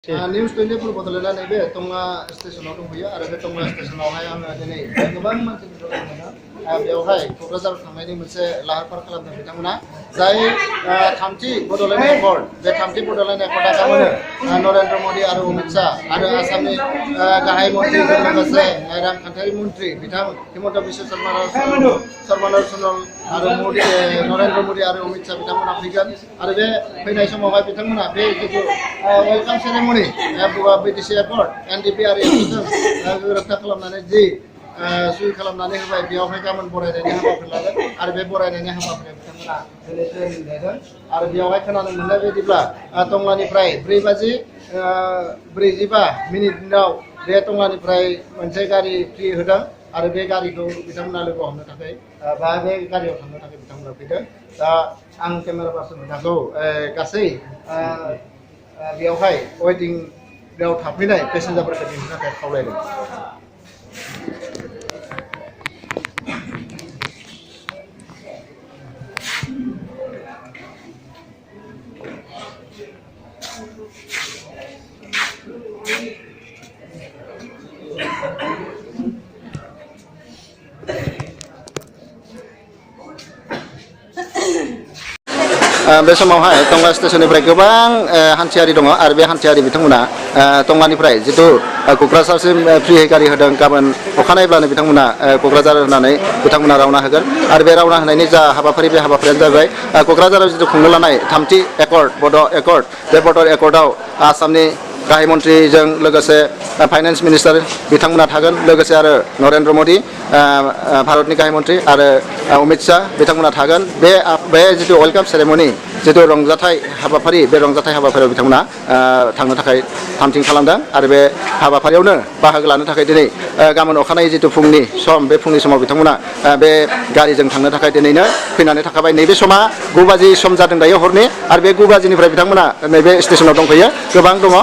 News 24 बदलायना नैबे टंला स्टेशनाव दंफैयो आरो बे टंला स्टेशनावहाय आङो दिनै गोबां मानसिफोर लोगो मोनदों बेवहाय क'क्राझार थांनायनि मोनसे लाहार फाहार खालामदों बिथांमोना जाय थामथि बड'लेण्ड एकर्ड बे थामथि बड'लेण्ड एकर्डआ गाबोनो नरेन्द्र मदि आरो अमित शाह आरो आसामनि गाहाय मन्थ्रिजों लोगोसे रांखान्थियारि मन्थ्रि बिथां हिमन्त बिश्व शर्मा आरो नरेन्द्र मदि आरो अमित शाह बिथांमोना फैगोन आरो बे फैनाय समावहाय बिथांमोना बे जिथु वेलकाम सेरेमनि बिटिसि एयारपर्ट एनडिपि आरो एफजों गोरोबथा खालामनानै जि सुइ खालामनानै होबाय बेयावहाय गाबोन बरायनायनि हाबाफारि लागोन आरो बे बरायनायनि हाबाफारियाव बिथांमोना दिनै ट्रेनिं लागोन आरो बेयावहाय खोनानो मोननाय बायदिब्ला टंलानिफ्राय 4:45 बे टंलानिफ्राय मोनसे गारि फ्रि होदों आरो बे गारिखौ बिथांमोना लोगो हमनो थाखाय बा बे गारियाव थांनो थाखाय बिथांमोना फैदों दा आं केमेरा पार्सन बिथांखौ गासै बेयावहाय वेटिंआव थाफैनाय पेसेन्जारफोरखौ दिन्थिनो थाखाय खावलायदों। बे समावहाय टंला स्टेशननिफ्राय गोबां हान्थियारि दङ आरो बे हान्थियारि बिथांमोना टंलानिफ्राय जिथु क'क्राझारसिम फ्रियै गारि होदों गाबोन अखानायब्लानो बिथांमोना क'क्राझार होनानै बिथांमोना रावना होगोन आरो बे रावना होनायनि जा हाबाफारि बे हाबाफारियानो जाबाय क'क्राझाराव जिथु खुंनो लानाय थामथि एकर्ड बड' एकर्ड बे बड' एकर्डआव आसामनि गाहाय मन्थ्रिजों लोगोसे फाइनेन्स मिनिस्टार बिथांमोना थागोन लोगोसे आरो नरेन्द्र मदि भारतनि गाहाय मन्थ्रि आरो अमित शाह बिथांमोना थागोन बे जिथु वेलकाम सेरेमनि जिथु रंजाथाइ हाबाफारि बे रंजाथाइ हाबाफारियाव बिथांमोना थांनो थाखाय थामथिम खालामदों आरो बे हाबाफारियावनो बाहागो लानो थाखाय दिनै गाबोन अखानायै जिथु फुंनि सम बे फुंनि समाव बिथांमोना बे गारिजों थांनो थाखाय दिनैनो फैनानै थाखाबाय नैबे समा 9 बाजि सम जादों दायो हरनि आरो बे 9 बाजिनिफ्राय बिथांमोना नैबे स्टेशनाव दंफैयो गोबां दङ।